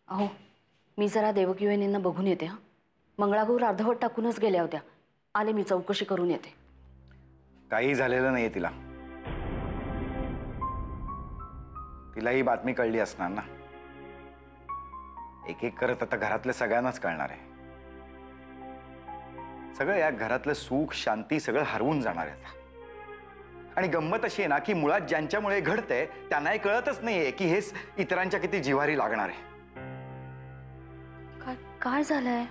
अहो, मी जरा देवकी वहिनींना बघून येते. हां, मंगळागौर अर्धवट टाकूनच गेल्या होत्या. आले, मी चौकशी करून येते. काही झालेलं नाहीये तिला. तिला ही बातमी कळली असणार ना. एक एक करत आता घरातल्या सगळ्यांनाच कळणार आहे. सगळं या घरातलं सुख शांती सगळं हरवून जाणार आहे. आणि गंमत अशी आहे ना की मुळात ज्यांच्यामुळे घडतंय त्यांनाही कळतच नाहीये की हे इतरांच्या किती जिव्हारी लागणार आहे. काय झालंय?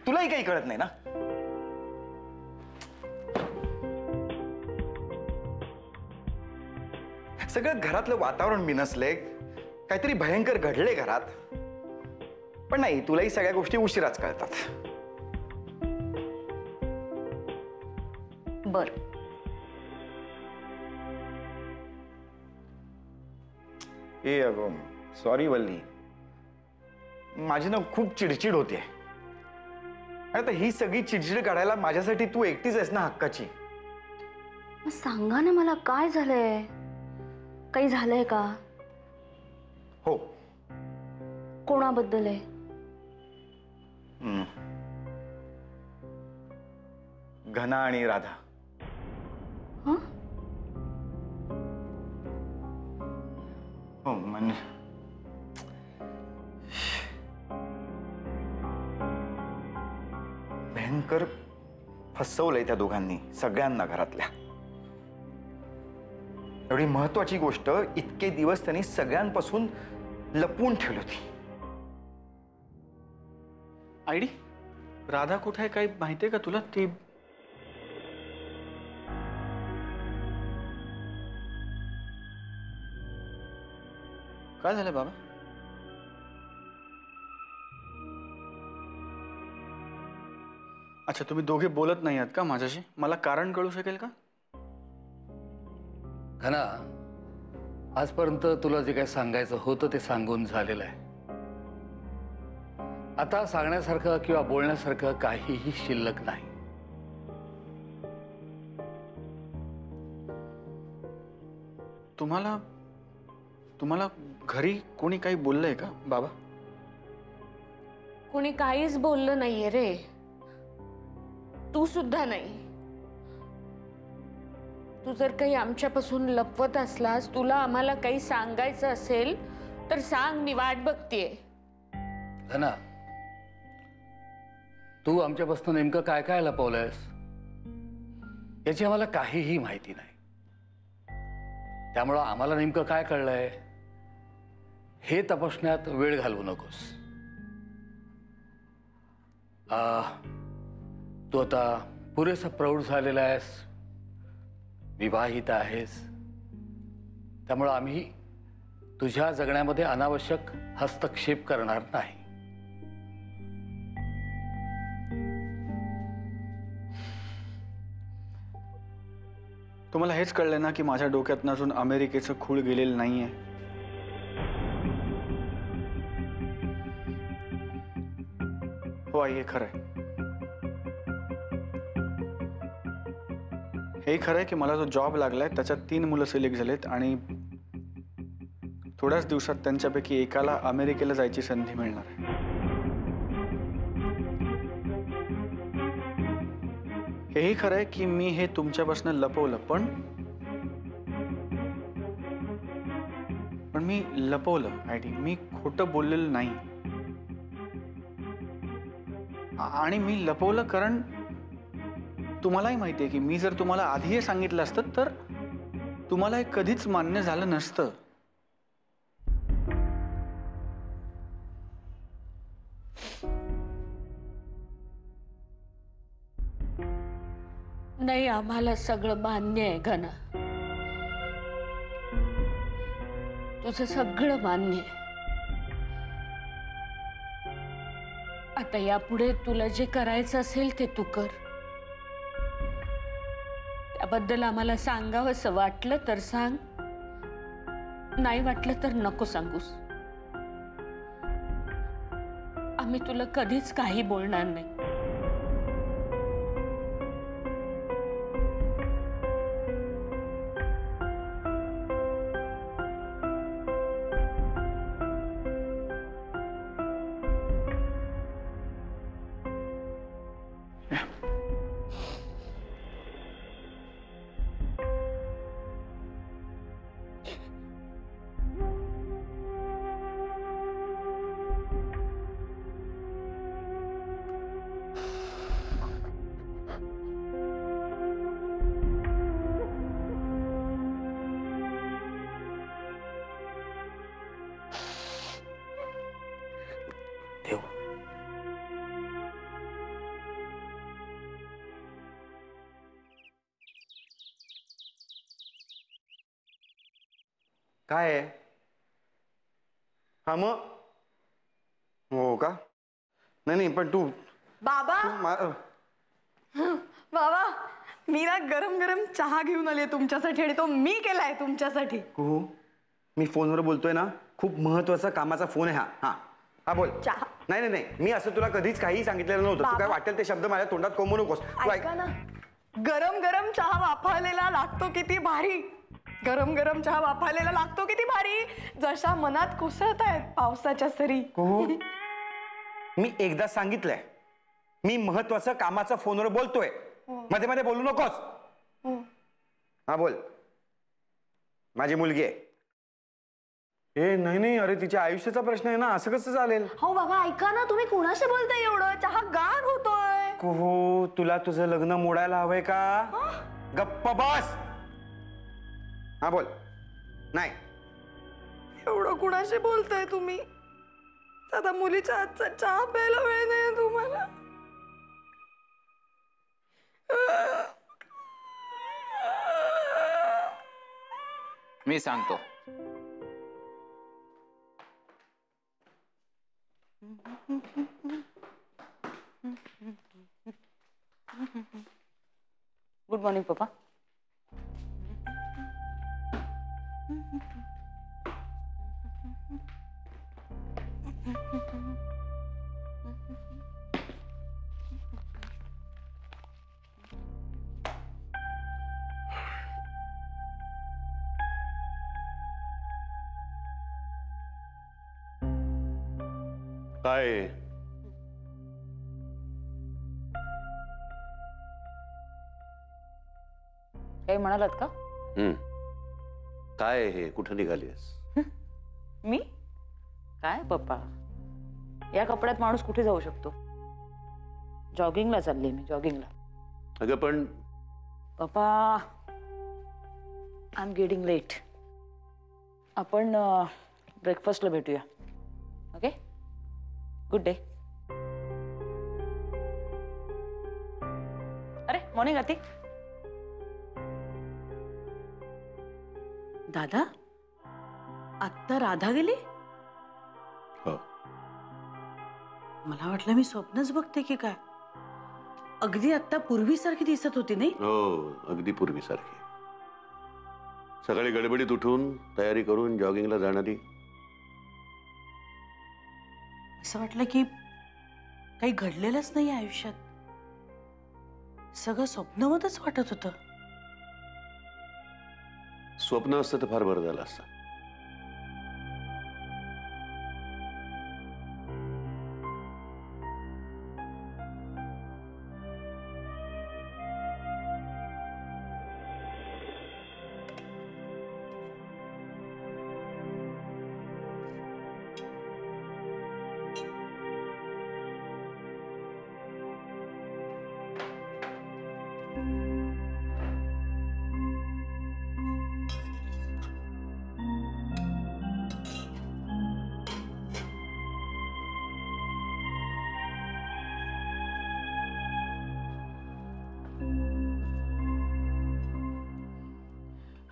तुलाही काही कळत नाही ना. सगळं घरातलं वातावरण बिनसले, काहीतरी भयंकर घडले घरात. पण नाही, तुलाही सगळ्या गोष्टी उशिराच कळतात. बर, ए अगं सॉरी वल्ली, माझी ना खूप चिडचिड होते. आता ही सगळी चिडचिड काढायला माझ्यासाठी तू एकटीच आहेस ना हक्काची. सांगा ना मला, काय झालंय? काही झालंय का? हो. कोणाबद्दल आहे? घना आणि राधा. हं? हो म्हणजे भयंकर फसवलंय त्या दोघांनी सगळ्यांना घरातल्या. एवढी महत्वाची गोष्ट इतके दिवस त्यांनी सगळ्यांपासून लपवून ठेवली होती. आयडी राधा कुठे आहे काही माहितीये का तुला? ती काय झालं बाबा? अच्छा, तुम्ही दोघे बोलत नाही आहात का माझ्याशी? मला कारण कळू शकेल का? घना, आजपर्यंत तुला जे काही सांगायचं होतं ते सांगून झालेलं आहे. आता सांगण्यासारखं किंवा बोलण्यासारखं काहीही शिल्लक नाही. तुम्हाला तुम्हाला घरी कोणी काही बोललंय का बाबा? कोणी काहीच बोललं नाहीये रे. तू सुद्धा नाही. तू जर काही आमच्यापासून लपवत असलास, तुला आम्हाला काही सांगायचं असेल तर सांग, मी वाट बघतेय. घना, तू आमच्यापासून नेमकं काय काय लपवलंयस याची आम्हाला काहीही माहिती नाही. त्यामुळं आम्हाला नेमकं काय कळलंय हे तपासण्यात वेळ घालवू नकोस. तू आता पुरेसा प्रौढ झालेला आहेस, विवाहित आहेस. त्यामुळं आम्ही तुझ्या जगण्यामध्ये अनावश्यक हस्तक्षेप करणार नाही. तुम्हाला हेच कळलं ना की माझ्या डोक्यातून अजून अमेरिकेचं खूळ गेलेलं नाहीये. हो आई, हे खरंय. हे खरंय की मला जो जॉब लागलाय त्याच्यात 3 मुलं सिलेक्ट झालेत आणि थोड्याच दिवसात त्यांच्यापैकी एकाला अमेरिकेला जायची संधी मिळणार आहे. हेही खरंय की मी हे तुमच्यापासून लपवलं, पण मी लपवलं आयडी. मी खोटं बोललेलं नाही. आणि मी लपवलं कारण तुम्हालाही माहिती आहे की मी जर तुम्हाला आधी हे सांगितलं असतं तर तुम्हाला हे कधीच मान्य झालं नसतं. नाही, आम्हाला सगळं मान्य आहे घना. तुझं सगळं मान्य आहे. आता यापुढे तुला जे करायचं असेल ते तू कर. त्याबद्दल आम्हाला सांगावंसं वाटलं तर सांग, नाही वाटलं तर नको सांगूस. आम्ही तुला कधीच काही बोलणार नाही. काय आहे? हा मग हो का? नाही नाही पण तू बाबा मा- बाबा मी ना गरम गरम चहा घेऊन आली तुमच्यासाठी आणि तो मी केलाय तुमच्यासाठी. कुहू मी फोनवर बोलतोय ना, खूप महत्वाचा कामाचा फोन आहे हा. हा हा बोल. चहा. नाही नाही नाही मी असं तुला कधीच काही सांगितलेलं नव्हतं. तू बाबा. काय वाटेल ते शब्द माझ्या तोंडात कोंबू नकोस. तू ऐका ना, गरम गरम चहा वाफाळलेला लागतो किती भारी. गरम गरम चहा वाफाळलेला लागतो किती भारी. जशा मनात कोसळत आहेत पावसाच्या सरी. कुहू मी एकदा सांगितलंय, मी महत्वाचं कामाचा फोनवर बोलतोय. मध्ये मध्ये बोलू नकोस. हा बोल. माझी मुलगी आहे. ए नाही नाही अरे तिच्या आयुष्याचा प्रश्न आहे ना, असं कसं चालेल? हो बाबा ऐका ना, तुम्ही कुणाशी बोलताय एवढं? चहा गार होतोय. कुहू तुला तुझं लग्न मोडायला हवंय का? गप्प बस. हा बोल. नाही एवढं कुणाशी बोलताय तुम्ही? आता मुलीच्या हातचा चहा प्यायला वेळ नाही तुम्हाला? मी सांगतो. गुड मॉर्निंग पप्पा. काय काही म्हणालात का? काय हे? कुठं निघालीस? मी काय पप्पा, या कपड्यात माणूस कुठे जाऊ शकतो? जॉगिंगला चालले मी, जॉगिंगला. अगं पण पप्पा आय एम गेटिंग लेट. आपण ब्रेकफास्टला भेटूया. Okay, good day. अरे मॉर्निंग आती. दादा आत्ता राधा गेली? हो. मला वाटलं मी स्वप्नच बघते की काय. अगदी आत्ता पूर्वीसारखी दिसत होती नाही? हो अगदी पूर्वीसारखी. सकाळी गडबडीत उठून तयारी करून जॉगिंगला जाणारी. असं वाटलं की काही घडलेलंच नाही आयुष्यात. सगळं स्वप्नवतच वाटत होतं. स्वप्न असतं तर फार बरं झालं असतं.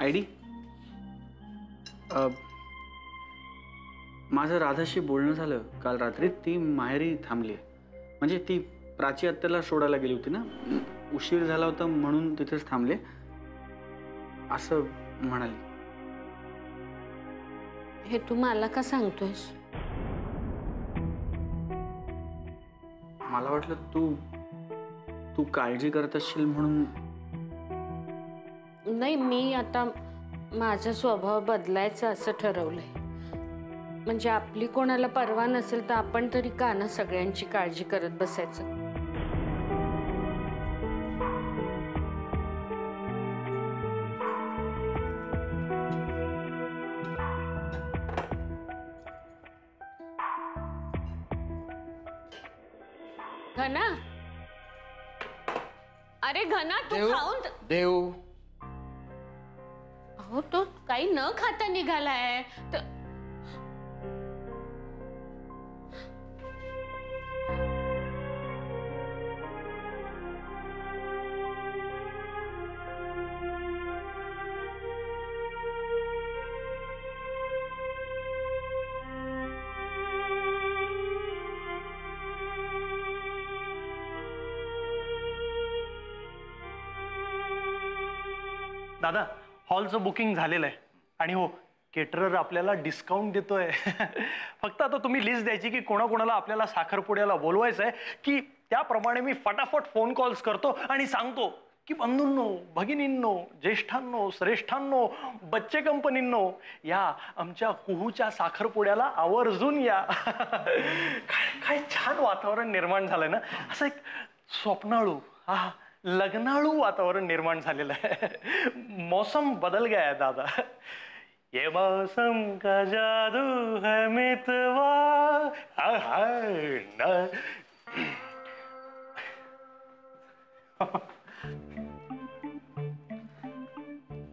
आयडी माझं राधाशी बोलणं झालं काल रात्री. ती माहेरी थांबली. म्हणजे ती प्राची आत्याला सोडायला गेली होती ना, उशीर झाला होता म्हणून तिथेच थांबले असं म्हणाली. हे तू मला का सांगतोयस? मला वाटलं तू काळजी करत असशील म्हणून. नाही, मी आता माझा स्वभाव बदलायचा असं ठरवलंय. म्हणजे आपली कोणाला परवा नसेल तर आपण तरी का ना सगळ्यांची काळजी करत बसायचं. घना, अरे घना तू खाऊन. देव हो, तो काही न खाता निघालाय तर. दादा हॉलचं बुकिंग झालेलं आहे आणि हो केटरर आपल्याला डिस्काउंट देतोय. फक्त आता तुम्ही लिस्ट द्यायची की कोणाकोणाला आपल्याला साखरपुड्याला बोलवायचं आहे की त्याप्रमाणे मी फटाफट फोन कॉल्स करतो आणि सांगतो की बंधूंनो, भगिनींनो, ज्येष्ठांनो, श्रेष्ठांनो, बच्चे कंपनींनो, या आमच्या कुहूच्या साखरपुड्याला आवर्जून या. काय छान वातावरण निर्माण झालंय ना, असं एक स्वप्नाळू लग्नाळू वातावरण निर्माण झालेलं आहे. मौसम बदल गया है दादा. ये मौसम का जादू है मितवा.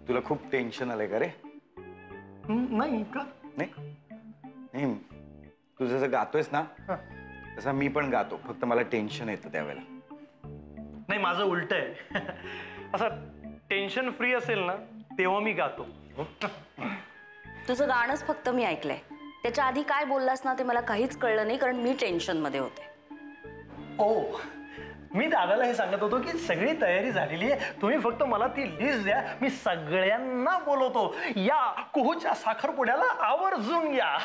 तुला खूप टेन्शन आलंय का रे? नाही का? नाही, तू जसं गातोयस ना तसं मी पण गातो, फक्त मला टेन्शन येतं त्यावेळेला. नाही, माझं उलट आहे. असं टेन्शन फ्री असेल ना तेव्हा मी गातो. तुझं गाणंच फक्त मी ऐकलंय, त्याच्या आधी काय बोललास ना ते मला काहीच कळलं नाही, कारण मी टेन्शन मध्ये होते. ओ, मी दादाला हे सांगत होतो की सगळी तयारी झालेली आहे, तुम्ही फक्त मला ती लिस्ट द्या, मी सगळ्यांना बोलवतो, या कुहूच्या साखरपुड्याला आवर्जून या.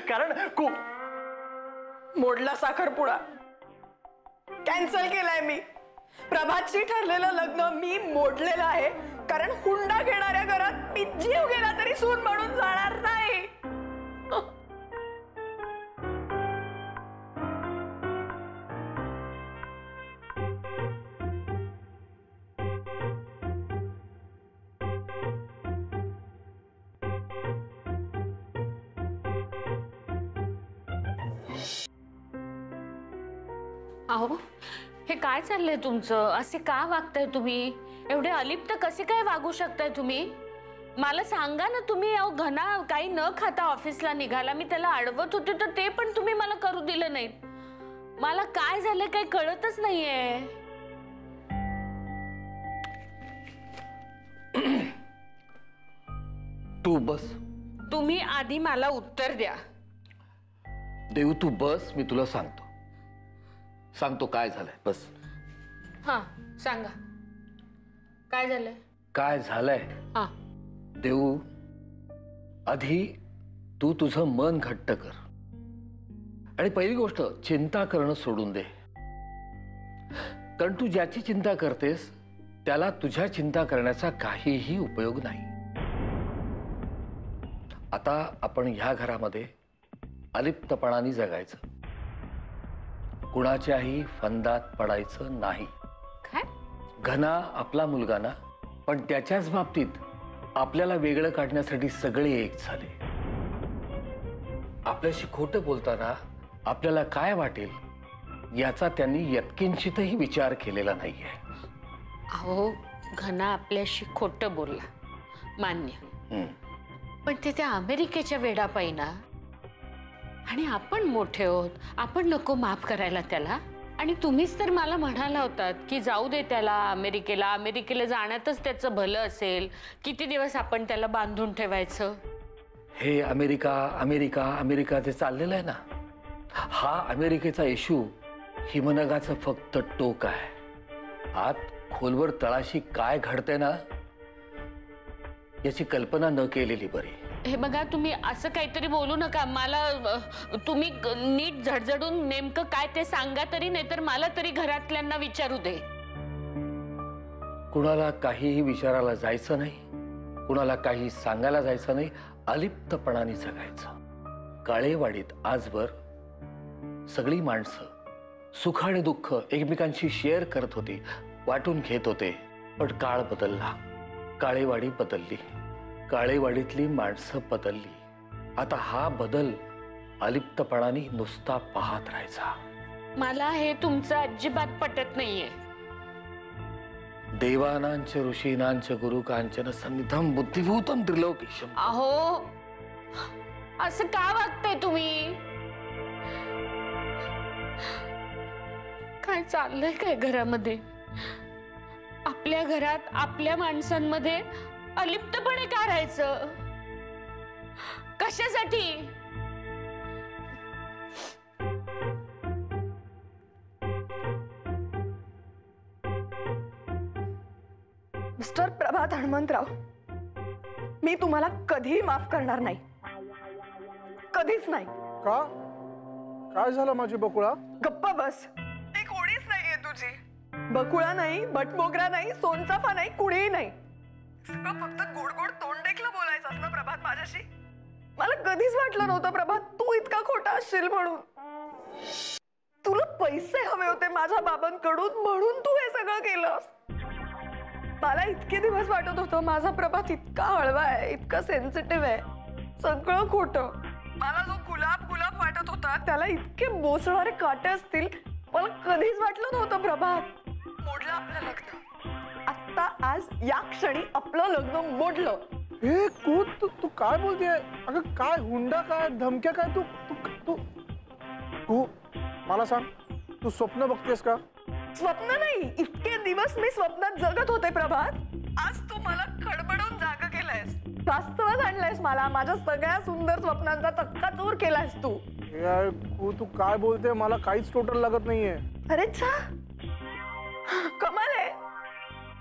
कारण मोडला साखरपुडा, कॅन्सल केलाय मी. प्रभातशी ठरलेलं लग्न मी मोडलेलं आहे, कारण हुंडा घेणाऱ्या घरात मी जीव गेला तरी सून म्हणून जाणार नाही. अहो, हे काय चाललंय तुमचं? असे का वागताय तुम्ही? एवढे अलिप्त कसे काय वागू शकताय तुम्ही? मला सांगा ना तुम्ही. अहो, घना काही न खाता ऑफिसला निघाला, मी त्याला अडवत होते तर ते पण तुम्ही मला करू दिलं नाही. मला काय झालं काही कळतच नाहीये. तू बस. तुम्ही आधी मला उत्तर द्या. देऊ तू बस, मी तुला सांगतो काय झालंय. बस. हा, सांगा काय झालंय. काय झालंय हा. देऊ, आधी तू तुझं मन घट्ट कर आणि पहिली गोष्ट चिंता करणं सोडून दे. कारण तू ज्याची चिंता करतेस त्याला तुझ्या चिंता करण्याचा काहीही उपयोग नाही. आता आपण ह्या घरामध्ये अलिप्तपणाने जगायचं, कुणाच्याही फंदात पडायचं नाही. काय? घना आपला मुलगा ना, पण त्याच्याच बाबतीत आपल्याला वेगळं काढण्यासाठी सगळे एक झाले. आपल्याशी खोटं बोलताना आपल्याला काय वाटेल याचा त्यांनी यत्किंचितही विचार केलेला नाहीये. अहो, घना आपल्याशी खोटं बोलला, मान्य. पण ते त्या अमेरिकेच्या वेडापायी ना, आणि आपण मोठे आहोत, आपण नको माफ करायला त्याला. आणि तुम्हीच तर मला म्हणाला होतात की जाऊ दे त्याला अमेरिकेला जाण्यातच त्याचं भलं असेल. किती दिवस आपण त्याला बांधून ठेवायचं. हे अमेरिका जे चाललेलं आहे ना, हा अमेरिकेचा इशू हिमनगाचं फक्त टोक आहे. आत खोलवर तळाशी काय घडते ना याची कल्पना न केलेली बरी. हे बघा, तुम्ही असं काहीतरी बोलू नका. मला तुम्ही नीट झडझडून नेमकं काय ते सांगा तरी, नाहीतर मला तरी घरातल्यांना विचारू दे. कुणाला काहीही विचारायला जायचं नाही, कुणाला काही सांगायला जायचं नाही. अलिप्तपणाने जगायचं. काळेवाडीत आजवर सगळी माणसं सुख आणि दुःख एकमेकांशी शेअर करत होती, वाटून घेत होते. पण काळ बदलला, काळेवाडी बदलली, काळेवाडीतली माणसं बदलली. आता हा बदल अलिप्तपणाने नुसता पाहत राहायचा. मला हे तुमचं अजिबात पटत नाहीये. देवानांच ऋषीनांच गुरु कांचन सन्निधम बुद्धिभूतम त्रिलोकीशम. अहो, असं का वागताय तुम्ही? काय चाललंय काय घरामध्ये? आपल्या घरात आपल्या माणसांमध्ये अलिप्तपणे का राहायचं? कशासाठी? मिस्टर प्रभात हनुमंतराव, मी तुम्हाला कधीही माफ करणार नाही, कधीच नाही. का? काय झालं माझी बकुळा? गप्पा बस. ती कोणीच नाहीये तुझी. बकुळा नाही, बटमोगरा नाही, सोनचाफा नाही, कुणीही नाही. सगळं फक्त गोड गोड तोंड देखलं बोलायचं ना प्रभात माझ्याशी. मला कधीच वाटलं नव्हतं प्रभात तू इतका खोटा असशील म्हणून. तुला पैसे हवे होते माझ्या बाबांकडून म्हणून तू हे सगळं केलंस. मला इतके दिवस वाटत होतं माझा प्रभात इतका हळवा आहे, इतका सेन्सिटिव्ह आहे. सगळं खोटं. मला जो गुलाब गुलाब वाटत होता त्याला इतके बोसणारे काटे असतील मला कधीच वाटलं नव्हतं प्रभात. मोडलं आपलं लग्न. आता आज या क्षणी आपलं लग्न मोडलं. हे तू काय बोलतेय? अगं काय हुंडा, काय धमक्या, काय तू तू तू मला सांग, तू स्वप्न बघतेस का? स्वप्न नाही, इतके दिवस मी स्वप्नात जगत होते प्रभात. आज तू मला खडबडून जागा केलंयस, वास्तवात आणलंयस मला. माझ्या सगळ्या सुंदर स्वप्नांचा चक्काचूर केलायस तू. तू काय बोलते? मला काहीच टोटल लागत नाहीये. अरे छा, कमाल आहे.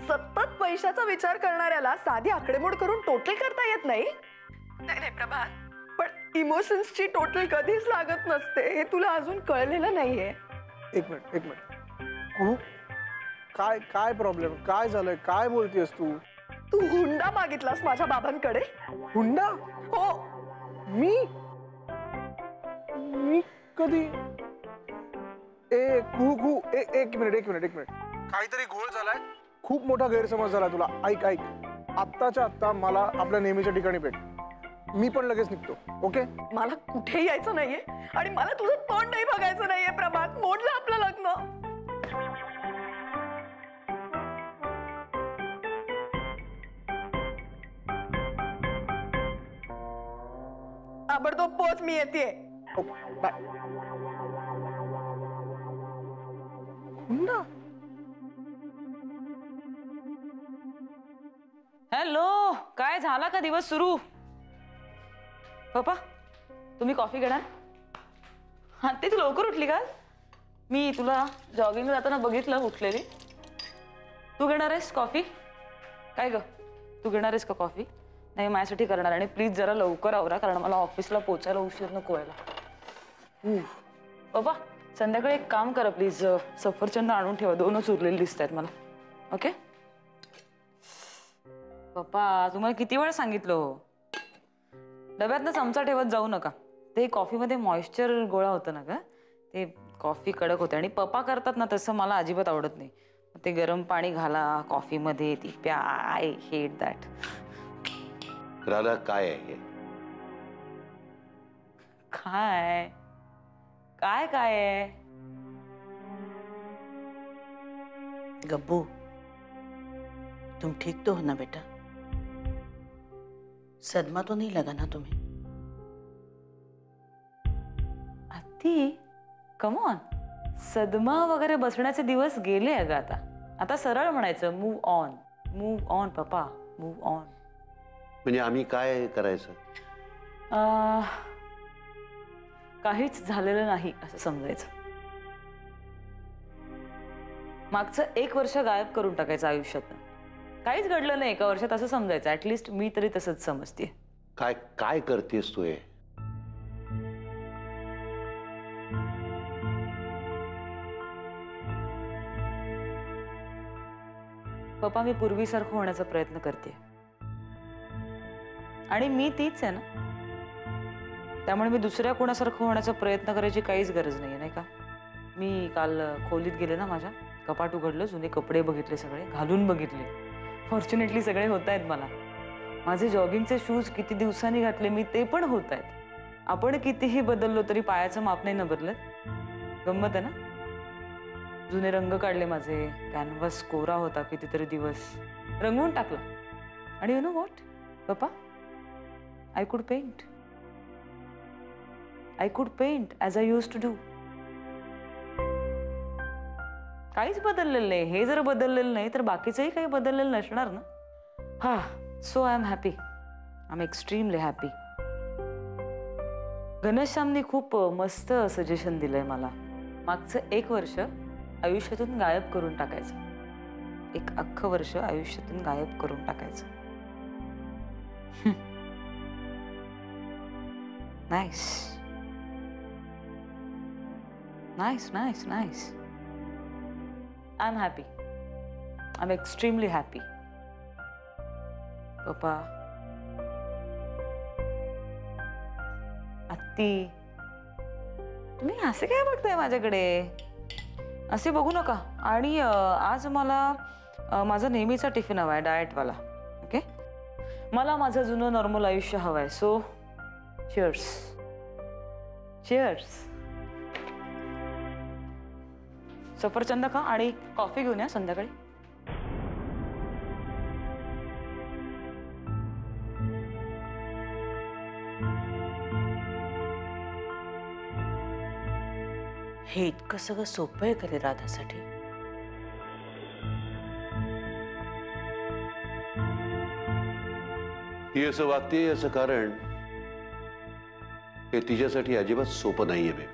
सतत पैशाचा विचार करणाऱ्याला साधी आकडेमोड करून टोटल करता येत नाही. नाही प्रभात, पण इमोशन्सची टोटल कधीच लागत नसते हे तुला अजून कळलेलं नाहीये. एक मिनिट काय काय प्रॉब्लेम? काय झालंय? काय बोलतेस तू? तू हुंडा मागितलास माझ्या बाबांकडे. हुंडा? हो. मी कधी? एक मिनिट. काहीतरी घोळ झालाय. खूप मोठा गैरसमज झाला तुला. ऐक आत्ताच्या आत्ता मला आपल्या नेहमीच्या ठिकाणी भेट. मी पण लगेच निघतो. ओके? मला कुठेही यायचं नाहीये आणि मला तुझं तोंड नाही बघायचं नाहीये प्रभात. मोडलं आपलं लग्न. ताबडतोब पोच, मी येतेय. बाय. हुंडा? हॅलो, काय झाला का दिवस सुरू? पप्पा तुम्ही कॉफी घेणार? हा, ते तू लवकर उठली का? मी तुला जॉगिंगला जाताना बघितलं उठलेली. तू घेणार आहेस कॉफी? काय ग, तू घेणार आहेस का कॉफी? नाही, माझ्यासाठी करणार. आणि प्लीज जरा लवकर आवरा, कारण मला ऑफिसला पोचायला उशीर नको व्हायला. पप्पा संध्याकाळी एक काम करा प्लीज, सफरचंद आणून ठेवा. 2च उरलेले दिसत आहेत मला. ओके पप्पा, तुम्हाला किती वेळ सांगितलं, डब्यातनं चमचा ठेवत जाऊ नका. ते कॉफीमध्ये मॉइश्चर गोळा होतं ना ग, ते कॉफी कडक होते. आणि पप्पा करतात ना तसं मला अजिबात आवडत नाही. ते गरम पाणी घाला कॉफीमध्ये, ती प्या. I hate that. राधा, काय आहे? काय काय काय आहे? गब्बू, तुम ठीक तो हो ना बेटा? सदमा तो नहीं लगा ना तुम्हें? आत्ती कम ऑन, सदमा वगैरे बसण्याचे दिवस गेले अगं. आता सरळ म्हणायचं, मूव ऑन पप्पा, मूव ऑन. म्हणजे आम्ही काय करायचं? काहीच झालेलं नाही असं समजायचं. मागचं 1 वर्ष गायब करून टाकायचं आयुष्यात. काहीच घडलं नाही 1 वर्षात असं समजायचं. ऍटलिस्ट मी तरी तसंच समजते. काय काय करतेस तू हे? पप्पा, मी पूर्वीसारखं होण्याचा प्रयत्न करते आणि मी तीच आहे ना. त्यामुळे मी दुसऱ्या कोणासारखं होण्याचा प्रयत्न करायची काहीच गरज नाही, नाही का? मी काल खोलीत गेले ना, माझ्या कपाट उघडलं, जुने कपडे बघितले, सगळे घालून बघितले. फॉर्च्युनेटली सगळे होत आहेत मला. माझे जॉगिंगचे शूज किती दिवसांनी घातले मी ते पण होत आहेत. आपण कितीही बदललो तरी पायाचं माप नाही ना बदलत. गंमत आहे ना. जुने रंग काढले माझे, कॅनव्हास कोरा होता कितीतरी दिवस, रंगवून टाकला. आणि यू नो व्हॉट पप्पा, I could paint as I use to do. काहीच बदललेलं नाही. हे जर बदललेलं नाही तर बाकीचंही काही बदललेलं नसणार ना. हा, so I am happy. I am extremely happy. घनश्यामने खूप मस्त सजेशन दिलंय मला. मागचं 1 वर्ष आयुष्यातून गायब करून टाकायचं. एक अख्खं वर्ष आयुष्यातून गायब करून टाकायचं. Nice nice nice nice. I am happy. I am extremely happy. पप्पा, आत्ती, तुम्ही असे काय बघताय माझ्याकडे? असे बघू नका. आणि आज मला माझा नेहमीचा टिफिन हवाय, डाएटवाला. ओके, मला माझं जुनं नॉर्मल आयुष्य हवंय. So cheers. चिअर्स. सफरचंद खा आणि कॉफी घेऊन या संध्याकाळी. हे इतकं सगळं सोपं आहे का रे राधासाठी? ती असं वागते याचं कारण हे तिच्यासाठी अजिबात सोपं नाहीये बेबी.